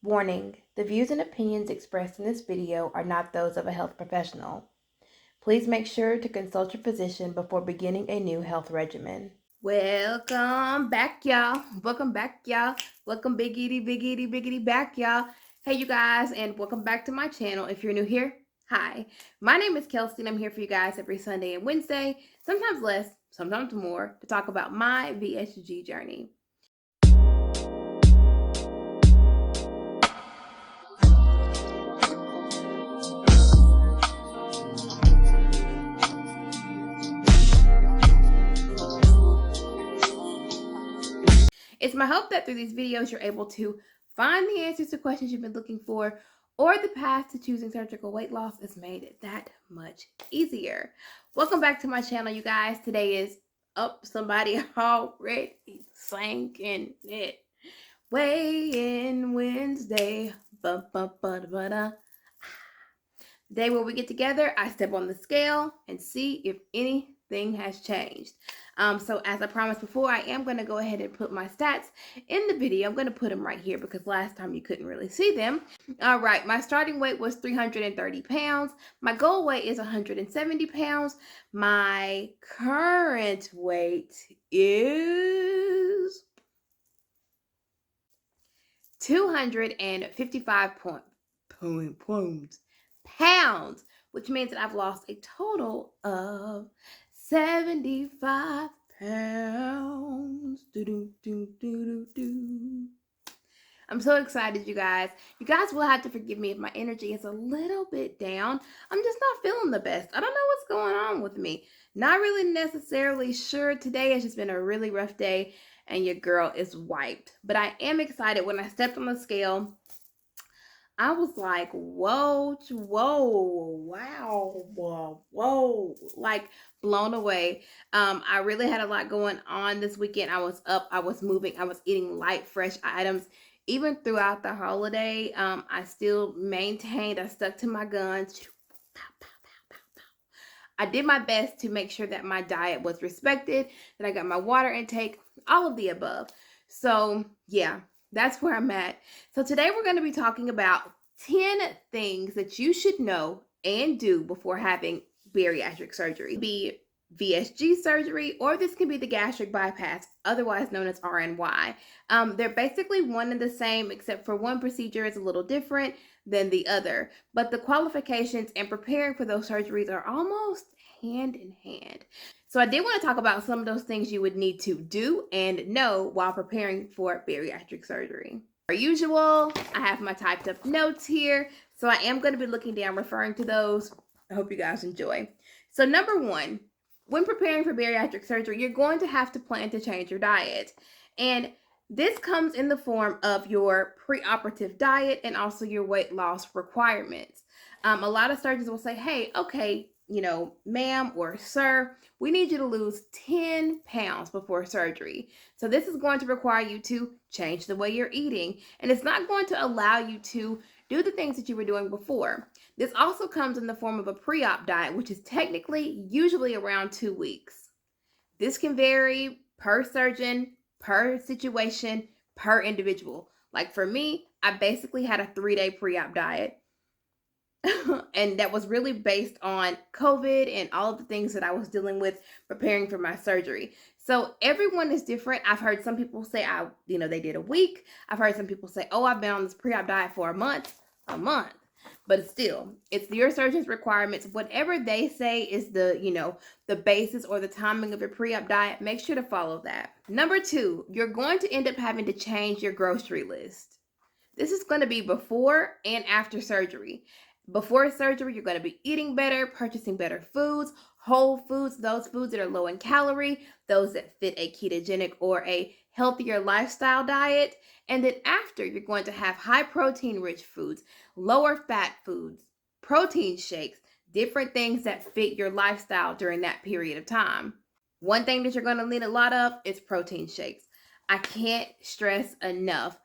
Warning: the views and opinions expressed in this video are not those of a health professional. Please make sure to consult your physician before beginning a new health regimen. Welcome back, y'all. Welcome back, y'all. Welcome biggity back, y'all. Hey, you guys, and welcome back to my channel. If you're new here, hi. My name is Kelsey, and I'm here for you guys every Sunday and Wednesday, sometimes less, sometimes more, to talk about my VSG journey. It's my hope that through these videos, you're able to find the answers to questions you've been looking for, or the path to choosing surgical weight loss is made that much easier. Welcome back to my channel, you guys. Today is somebody already thinking it. Weigh-in Wednesday. Day where we get together, I step on the scale and see if anything has changed. So as I promised before, I am going to go ahead and put my stats in the video. I'm going to put them right here because last time you couldn't really see them. All right, my starting weight was 330 pounds. My goal weight is 170 pounds. My current weight is 255 pounds, which means that I've lost a total of 75 pounds. I'm so excited, you guys. You guys will have to forgive me if my energy is a little bit down. I'm just not feeling the best. I don't know what's going on with me. Not really necessarily sure. Today has just been a really rough day and your girl is wiped. But I am excited. When I stepped on the scale, I was like, whoa, wow, whoa, like blown away. I really had a lot going on this weekend. I was up, I was moving, I was eating light, fresh items. Even throughout the holiday, I still maintained, I stuck to my guns. I did my best to make sure that my diet was respected, that I got my water intake, all of the above. So yeah, that's where I'm at. So today we're going to be talking about 10 things that you should know and do before having bariatric surgery. Be VSG surgery, or this can be the gastric bypass, otherwise known as RNY. They're basically one and the same, except for one procedure is a little different than the other. But the qualifications and preparing for those surgeries are almost hand in hand. So I did want to talk about some of those things you would need to do and know while preparing for bariatric surgery. Per usual, I have my typed up notes here, so I am going to be looking down, referring to those. I hope you guys enjoy. So number one, when preparing for bariatric surgery, you're going to have to plan to change your diet. And this comes in the form of your preoperative diet and also your weight loss requirements. A lot of surgeons will say, hey, okay, ma'am or sir, we need you to lose 10 pounds before surgery. So this is going to require you to change the way you're eating, and it's not going to allow you to do the things that you were doing before. This also comes in the form of a pre-op diet, which is technically usually around 2 weeks. This can vary per surgeon, per situation, per individual. Like for me, I basically had a 3-day pre-op diet. And that was really based on COVID and all of the things that I was dealing with preparing for my surgery. So everyone is different. I've heard some people say they did a week. I've heard some people say, oh, I've been on this pre-op diet for a month. But still, it's your surgeon's requirements. Whatever they say is the basis or the timing of your pre-op diet, make sure to follow that. Number 2, you're going to end up having to change your grocery list. This is going to be before and after surgery. Before surgery, you're going to be eating better, purchasing better foods, whole foods, those foods that are low in calorie, those that fit a ketogenic or a healthier lifestyle diet. And then after, you're going to have high protein rich foods, lower fat foods, protein shakes, different things that fit your lifestyle during that period of time. One thing that you're going to need a lot of is protein shakes. I can't stress enough.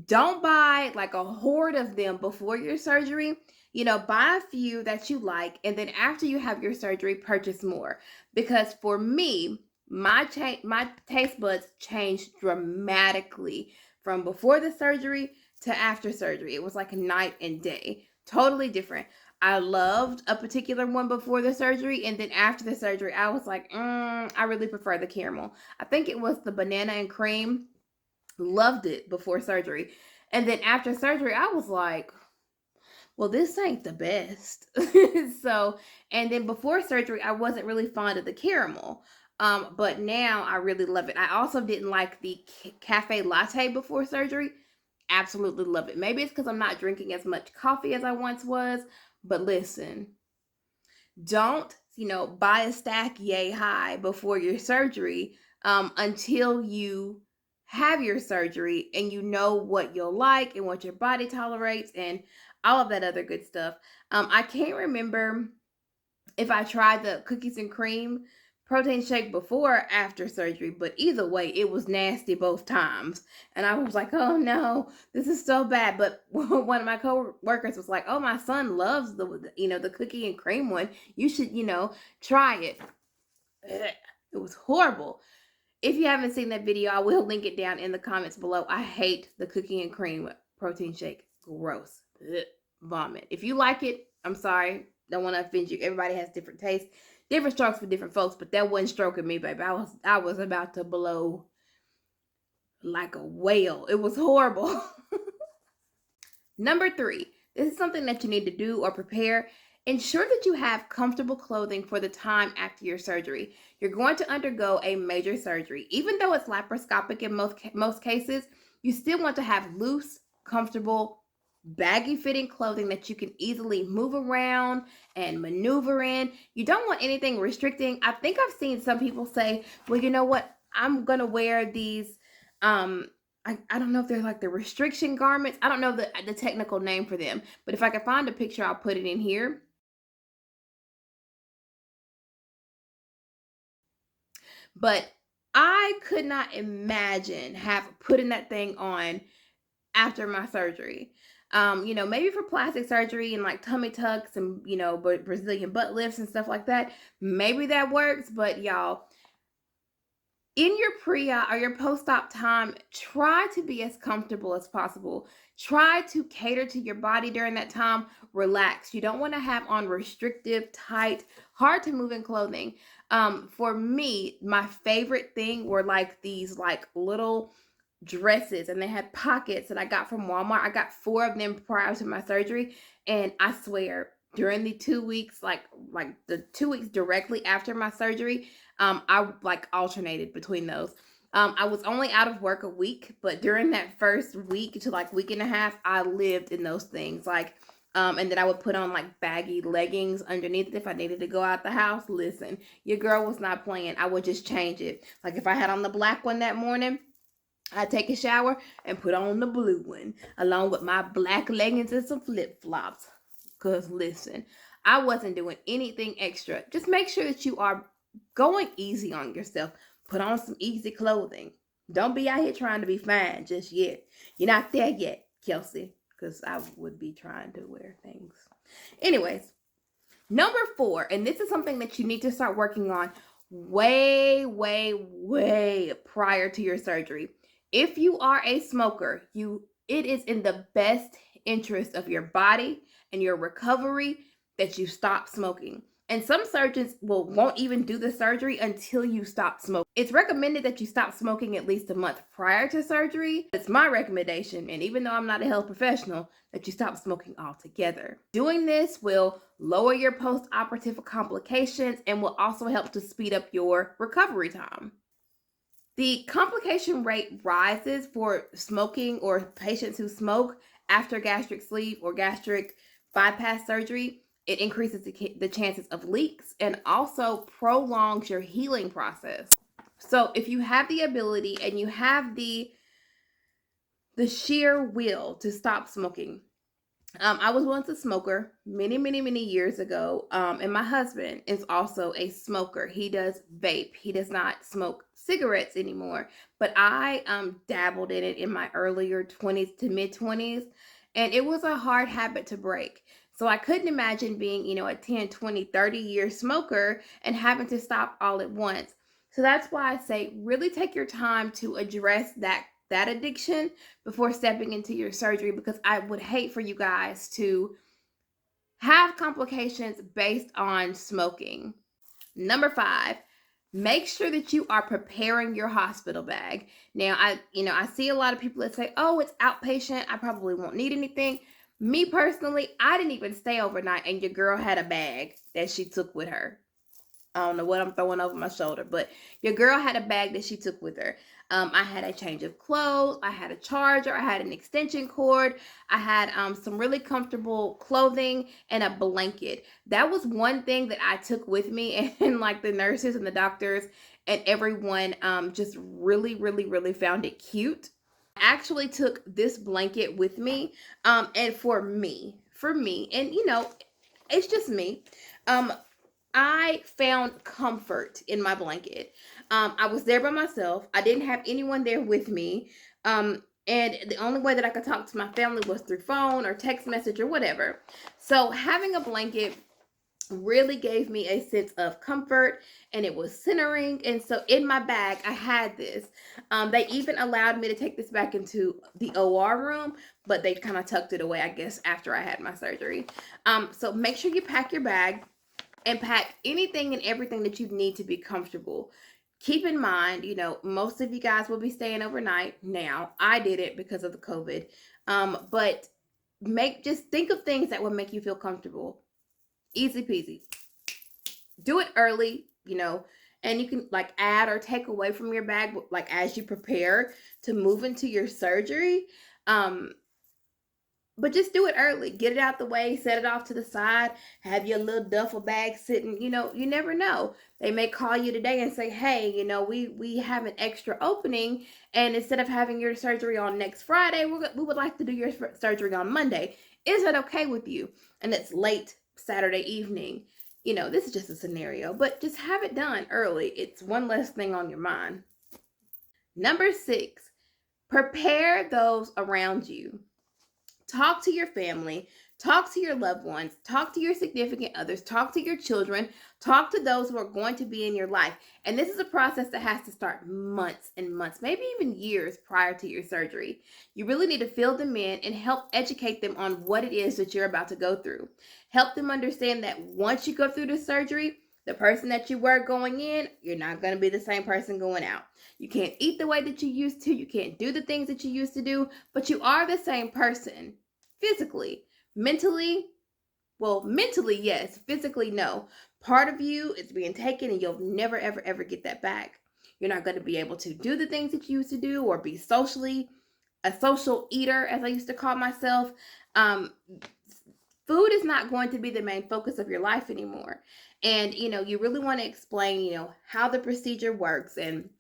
Don't buy like a horde of them before your surgery. Buy a few that you like, and then after you have your surgery, purchase more. Because for me, my taste buds changed dramatically from before the surgery to after surgery. It was like night and day. Totally different. I loved a particular one before the surgery, and then after the surgery, I was like, I really prefer the caramel. I think it was the banana and cream. Loved it before surgery. And then after surgery, I was like, well, this ain't the best. So, and then before surgery, I wasn't really fond of the caramel. But now I really love it. I also didn't like the cafe latte before surgery. Absolutely love it. Maybe it's because I'm not drinking as much coffee as I once was. But listen, don't, buy a stack yay high before your surgery until you have your surgery and you know what you'll like and what your body tolerates and all of that other good stuff. I can't remember if I tried the cookies and cream protein shake before or after surgery, but either way, it was nasty both times. And I was like, oh no, this is so bad. But one of my co-workers was like, oh, my son loves the cookie and cream one. You should, try it. It was horrible. If you haven't seen that video, I will link it down in the comments below. I hate the cookie and cream protein shake. Gross. Vomit. If you like it, I'm sorry. Don't want to offend you. Everybody has different tastes, different strokes for different folks, but that wasn't stroking me, baby. I was about to blow like a whale. It was horrible. Number 3. This is something that you need to do or prepare. Ensure that you have comfortable clothing for the time after your surgery. You're going to undergo a major surgery. Even though it's laparoscopic in most cases, you still want to have loose, comfortable, baggy fitting clothing that you can easily move around and maneuver in. You don't want anything restricting. I think I've seen some people say, well, you know what? I'm going to wear these, I don't know if they're like the restriction garments. I don't know the technical name for them, but if I can find a picture, I'll put it in here. But I could not imagine putting that thing on after my surgery. Maybe for plastic surgery and like tummy tucks and, Brazilian butt lifts and stuff like that. Maybe that works, but y'all, in your pre-op or your post-op time, try to be as comfortable as possible. Try to cater to your body during that time. Relax. You don't want to have on restrictive, tight, hard to move in clothing. For me, my favorite thing were like these like little dresses, and they had pockets that I got from Walmart. I got 4 of them prior to my surgery, and I swear during the 2 weeks, like the 2 weeks directly after my surgery, I like alternated between those. I was only out of work a week, but during that first week to like week and a half, I lived in those things. And then I would put on like baggy leggings underneath it if I needed to go out the house. Listen, your girl was not playing. I would just change it. Like if I had on the black one that morning, I'd take a shower and put on the blue one along with my black leggings and some flip-flops. Because listen, I wasn't doing anything extra. Just make sure that you are going easy on yourself. Put on some easy clothing. Don't be out here trying to be fine just yet. You're not there yet, Kelsey, because I would be trying to wear things. Anyways, number 4, and this is something that you need to start working on way, way, way prior to your surgery. If you are a smoker, it is in the best interest of your body and your recovery that you stop smoking. And some surgeons won't even do the surgery until you stop smoking. It's recommended that you stop smoking at least a month prior to surgery. It's my recommendation, and even though I'm not a health professional, that you stop smoking altogether. Doing this will lower your post-operative complications and will also help to speed up your recovery time. The complication rate rises for smoking or patients who smoke after gastric sleeve or gastric bypass surgery. It increases the chances of leaks and also prolongs your healing process. So if you have the ability and you have the sheer will to stop smoking. I was once a smoker many, many, many years ago. And my husband is also a smoker. He does vape. He does not smoke cigarettes anymore. But I dabbled in it in my earlier 20s to mid 20s. And it was a hard habit to break. So I couldn't imagine being, a 10, 20, 30-year smoker and having to stop all at once. So that's why I say really take your time to address that that addiction before stepping into your surgery, because I would hate for you guys to have complications based on smoking. Number 5, make sure that you are preparing your hospital bag. Now, I see a lot of people that say, "Oh, it's outpatient. I probably won't need anything." Me personally, I didn't even stay overnight, and your girl had a bag that she took with her. I don't know what I'm throwing over my shoulder, but your girl had a bag that she took with her. I had a change of clothes. I had a charger. I had an extension cord. I had some really comfortable clothing and a blanket. That was one thing that I took with me, and like the nurses and the doctors and everyone just really, really, really found it cute. I actually took this blanket with me, and for me, and it's just me. I found comfort in my blanket. I was there by myself. I didn't have anyone there with me. And the only way that I could talk to my family was through phone or text message or whatever. So having a blanket really gave me a sense of comfort, and it was centering. And so in my bag, I had this. They even allowed me to take this back into the OR room, but they kind of tucked it away, I guess, after I had my surgery. So make sure you pack your bag and pack anything and everything that you need to be comfortable. Keep in mind, most of you guys will be staying overnight. Now, I did it because of the COVID. But just think of things that would make you feel comfortable. Easy peasy. Do it early, and you can like add or take away from your bag like as you prepare to move into your surgery. But just do it early. Get it out the way. Set it off to the side. Have your little duffel bag sitting. You never know. They may call you today and say, "Hey, we have an extra opening, and instead of having your surgery on next Friday, we would like to do your surgery on Monday. Is that okay with you?" And it's late Saturday evening. This is just a scenario, but just have it done early. It's one less thing on your mind. Number 6, prepare those around you. Talk to your family, talk to your loved ones, talk to your significant others, talk to your children, talk to those who are going to be in your life. And this is a process that has to start months and months, maybe even years prior to your surgery. You really need to fill them in and help educate them on what it is that you're about to go through. Help them understand that once you go through the surgery, the person that you were going in, you're not going to be the same person going out. You can't eat the way that you used to. You can't do the things that you used to do, but you are the same person physically. Mentally, yes. Physically, no. Part of you is being taken, and you'll never, ever, ever get that back. You're not going to be able to do the things that you used to do or be a social eater, as I used to call myself. Food is not going to be the main focus of your life anymore. And, you really want to explain, how the procedure works and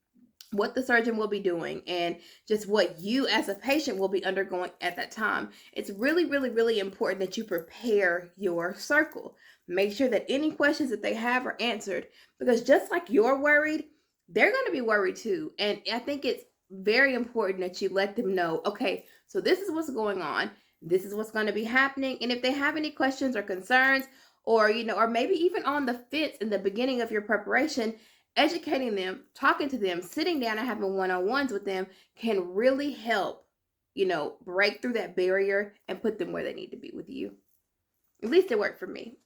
what the surgeon will be doing and just what you as a patient will be undergoing at that time. It's really, really, really important that you prepare your circle. Make sure that any questions that they have are answered, because just like you're worried, they're going to be worried too. And I think it's very important that you let them know, okay, so this is what's going on. This is what's going to be happening. And if they have any questions or concerns, or, or maybe even on the fence in the beginning of your preparation, educating them, talking to them, sitting down and having one-on-ones with them can really help, break through that barrier and put them where they need to be with you. At least it worked for me.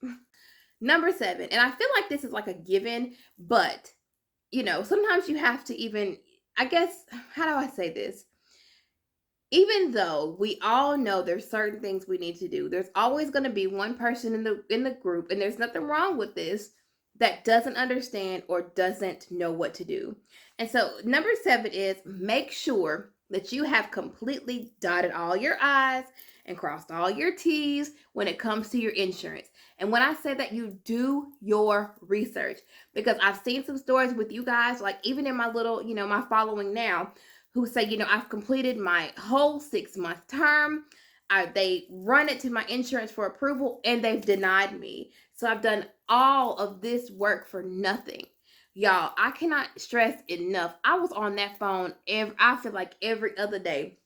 Number 7, and I feel like this is like a given, but, sometimes you have to even, I guess, how do I say this? Even though we all know there's certain things we need to do, there's always going to be one person in the group, and there's nothing wrong with this, that doesn't understand or doesn't know what to do. And so number 7 is make sure that you have completely dotted all your I's and crossed all your T's when it comes to your insurance. And when I say that, you do your research, because I've seen some stories with you guys, like even in my little, my following now, who say, I've completed my whole 6-month term. They run it to my insurance for approval, and they've denied me. So I've done all of this work for nothing. Y'all, I cannot stress enough. I was on that phone I feel like every other day,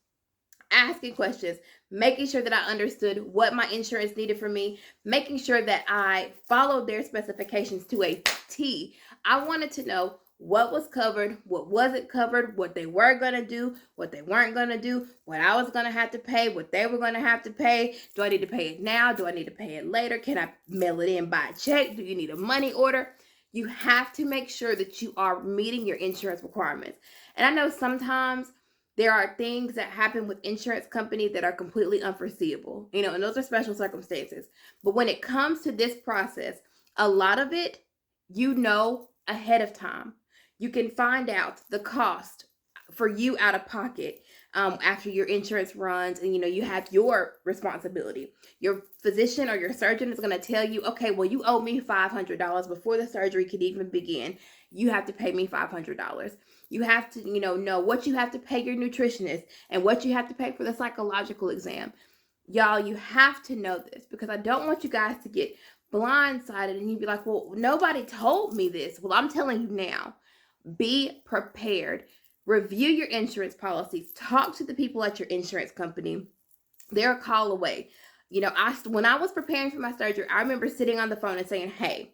asking questions, making sure that I understood what my insurance needed from me, making sure that I followed their specifications to a T. I wanted to know what was covered, what wasn't covered, what they were going to do, what they weren't going to do, what I was going to have to pay, what they were going to have to pay. Do I need to pay it now? Do I need to pay it later? Can I mail it in by check? Do you need a money order? You have to make sure that you are meeting your insurance requirements. And I know sometimes there are things that happen with insurance companies that are completely unforeseeable, and those are special circumstances. But when it comes to this process, a lot of it, ahead of time. You can find out the cost for you out of pocket after your insurance runs, and you have your responsibility. Your physician or your surgeon is going to tell you, okay, well, you owe me $500 before the surgery could even begin. You have to pay me $500. You have to, know what you have to pay your nutritionist and what you have to pay for the psychological exam. Y'all, you have to know this, because I don't want you guys to get blindsided and you'd be like, well, nobody told me this. Well, I'm telling you now. Be prepared. Review your insurance policies. Talk to the people at your insurance company. They're a call away. When I was preparing for my surgery, I remember sitting on the phone and saying, hey,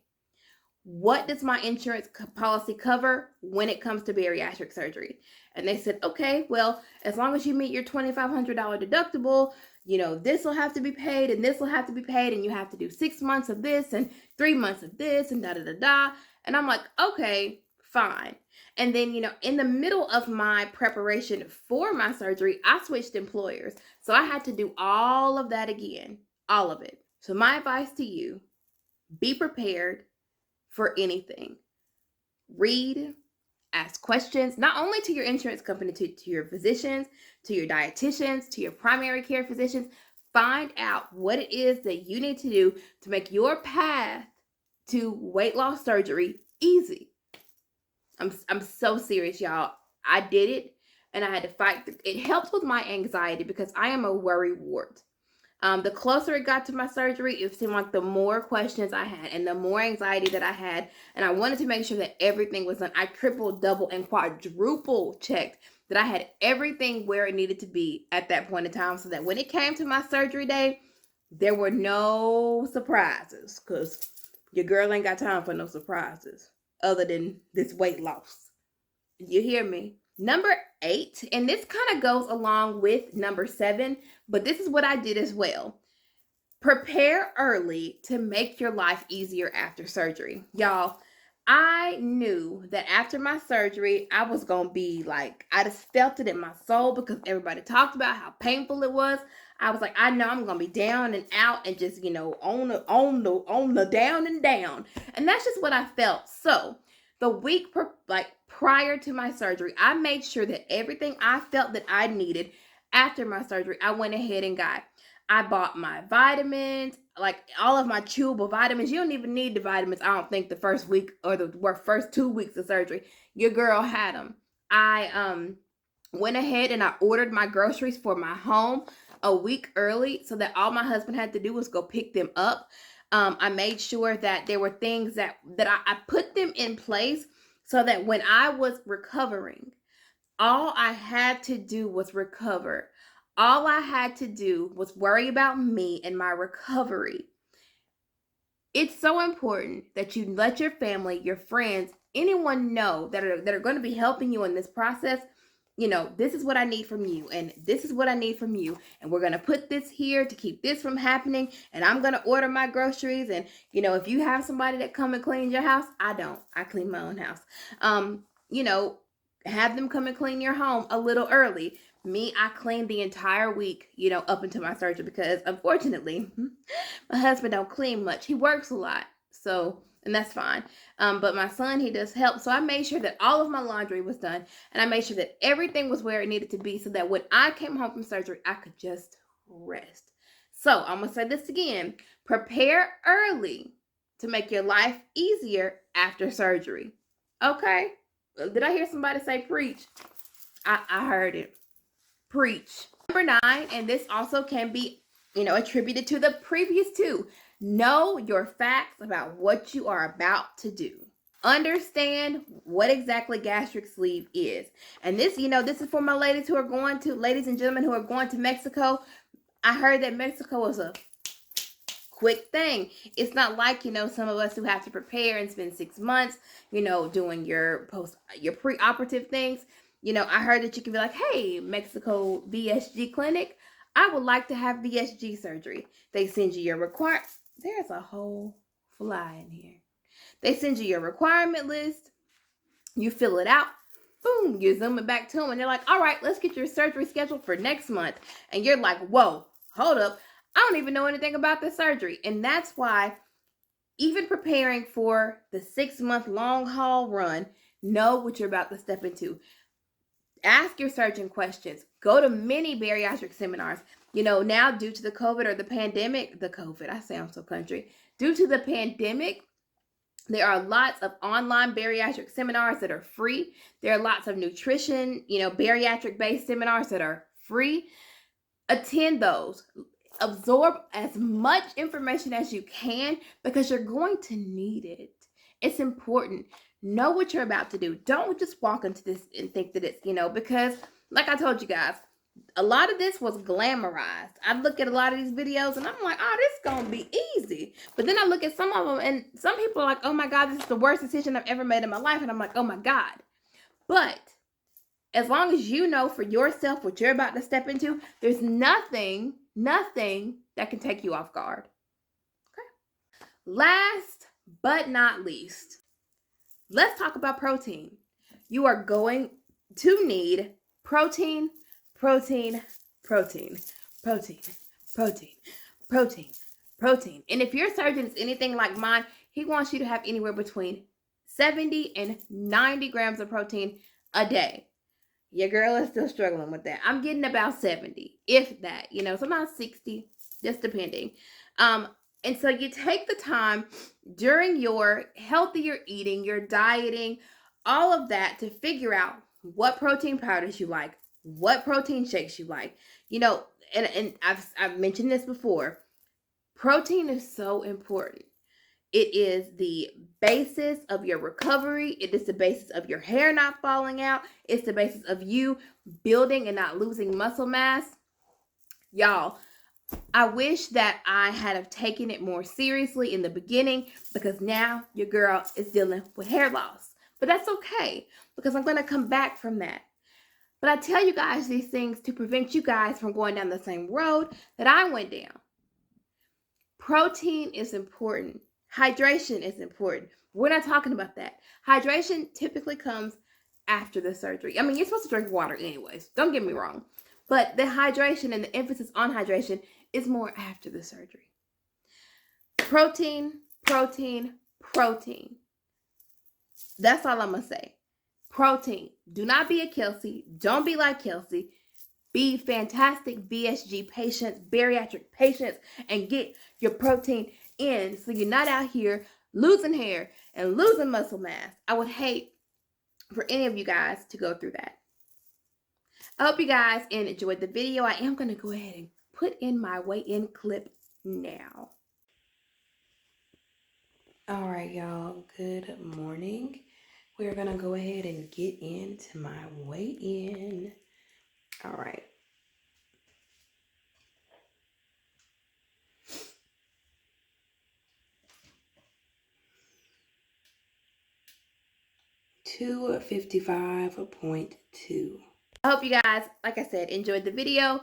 what does my insurance policy cover when it comes to bariatric surgery? And they said, okay, well, as long as you meet your $2,500 deductible, this will have to be paid and this will have to be paid, and you have to do 6 months of this and 3 months of this and da-da-da-da. And I'm like, okay, fine. And then, in the middle of my preparation for my surgery, I switched employers. So I had to do all of that again, all of it. So my advice to you, be prepared for anything. Read, ask questions, not only to your insurance company, to your physicians, to your dietitians, to your primary care physicians. Find out what it is that you need to do to make your path to weight loss surgery easy. I'm so serious, y'all. I did it, and I had to fight. It helps with my anxiety because I am a worry wart. The closer it got to my surgery, it seemed like the more questions I had and the more anxiety that I had. And I wanted to make sure that everything was done. I triple, double, and quadruple checked that I had everything where it needed to be at that point in time, so that when it came to my surgery day, there were no surprises, because your girl ain't got time for no surprises other than this weight loss. You hear me? Number 8, and this kind of goes along with number 7, but this is what I did as well. Prepare early to make your life easier after surgery. Y'all, I knew that after my surgery, I was going to be like, I just felt it in my soul because everybody talked about how painful it was. I was like, I know I'm going to be down and out and just, on the down and down. And that's just what I felt. So the week prior to my surgery, I made sure that everything I felt that I needed after my surgery, I went ahead and got. I bought my vitamins, like all of my chewable vitamins. You don't even need the vitamins, I don't think, the first week or the first 2 weeks of surgery. Your girl had them. I went ahead and I ordered my groceries for my home a week early so that all my husband had to do was go pick them up. I made sure that there were things that I put them in place so that when I was recovering, all I had to do was recover. All I had to do was worry about me and my recovery. It's so important that you let your family, your friends, anyone know that are going to be helping you in this process. This is what I need from you, and this is what I need from you, and we're going to put this here to keep this from happening, and I'm going to order my groceries, and, if you have somebody that come and cleans your house, I don't. I clean my own house. Have them come and clean your home a little early. Me, I cleaned the entire week, up until my surgery, because unfortunately, my husband don't clean much. He works a lot, and that's fine. But my son, he does help. So I made sure that all of my laundry was done, and I made sure that everything was where it needed to be so that when I came home from surgery, I could just rest. So I'm going to say this again. Prepare early to make your life easier after surgery. Okay? Did I hear somebody say preach? I heard it. Preach. Number 9, and this also can be, attributed to the previous 2. Know your facts about what you are about to do. Understand what exactly gastric sleeve is. And this, this is for my ladies and gentlemen who are going to Mexico. I heard that Mexico is a quick thing. It's not like, some of us who have to prepare and spend 6 months, doing your pre-operative things. I heard that you can be like, hey, Mexico VSG clinic, I would like to have VSG surgery. They send you your there's a whole fly in here. They send you your requirement list. You fill it out. Boom, you zoom it back to them and they're like, all right, let's get your surgery scheduled for next month. And you're like, whoa, hold up. I don't even know anything about the surgery. And that's why even preparing for the 6-month long haul run, know what you're about to step into. Ask your surgeon questions. Go to many bariatric seminars. Now due to the COVID or the pandemic, I sound so country. Due to the pandemic, there are lots of online bariatric seminars that are free. There are lots of nutrition, bariatric-based seminars that are free. Attend those. Absorb as much information as you can because you're going to need it. It's important. Know what you're about to do. Don't just walk into this and think that it's, because like I told you guys, a lot of this was glamorized. I look at a lot of these videos and I'm like, oh, this is going to be easy. But then I look at some of them and some people are like, oh my God, this is the worst decision I've ever made in my life. And I'm like, oh my God. But as long as you know for yourself what you're about to step into, there's nothing that can take you off guard. Okay. Last but not least, let's talk about protein. You are going to need protein. And if your surgeon is anything like mine, he wants you to have anywhere between 70 and 90 grams of protein a day. Your girl is still struggling with that. I'm getting about 70, if that, sometimes 60, just depending. And so you take the time during your healthier eating, your dieting, all of that to figure out what protein powders you like, what protein shakes you like. And I've mentioned this before. Protein is so important. It is the basis of your recovery. It is the basis of your hair not falling out. It's the basis of you building and not losing muscle mass. Y'all, I wish that I had have taken it more seriously in the beginning because now your girl is dealing with hair loss. But that's okay because I'm going to come back from that. But I tell you guys these things to prevent you guys from going down the same road that I went down. Protein is important. Hydration is important. We're not talking about that. Hydration typically comes after the surgery. I mean, you're supposed to drink water anyways. Don't get me wrong. But the hydration and the emphasis on hydration is more after the surgery. Protein. That's all I'm going to say. Protein. Do not be a Kelsey. Don't be like Kelsey. Be fantastic VSG patients, bariatric patients, and get your protein in so you're not out here losing hair and losing muscle mass. I would hate for any of you guys to go through that. I hope you guys enjoyed the video. I am going to go ahead and put in my weigh-in clip now. All right, y'all. Good morning. We're going to go ahead and get into my weigh-in. All right. $255.2. I hope you guys, like I said, enjoyed the video.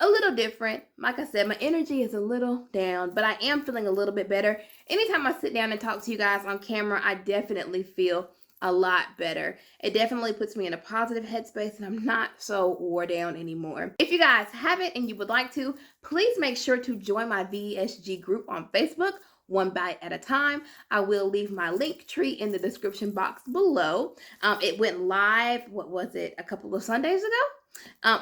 A little different. Like I said, my energy is a little down, but I am feeling a little bit better. Anytime I sit down and talk to you guys on camera, I definitely feel a lot better. It definitely puts me in a positive headspace and I'm not so wore down anymore. If you guys haven't and you would like to, please make sure to join my VSG group on Facebook, One Bite at a Time. I will leave my link tree in the description box below. It went live, a couple of Sundays ago?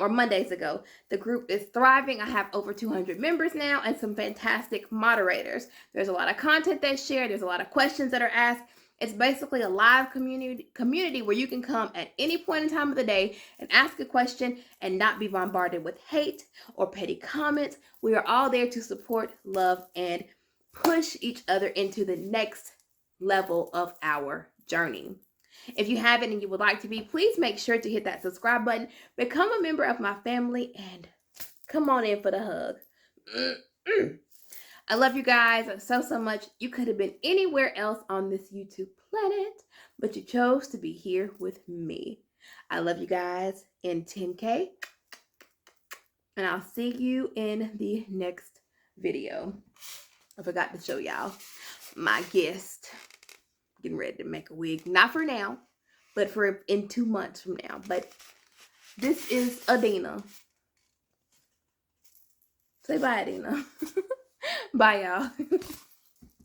Or Mondays ago. The group is thriving. I have over 200 members now and some fantastic moderators. There's a lot of content that's shared. There's a lot of questions that are asked. It's basically a live community where you can come at any point in time of the day and ask a question and not be bombarded with hate or petty comments. We are all there to support, love, and push each other into the next level of our journey. If you haven't and you would like to be, please make sure to hit that subscribe button, become a member of my family, and come on in for the hug. I love you guys so much. You could have been anywhere else on this YouTube planet, but you chose to be here with me. I love you guys in 10K, and I'll see you in the next video. I forgot to show y'all my guest getting ready to make a wig. Not for now, but for in 2 months from now. But this is Adina. Say bye, Adina. Bye, y'all.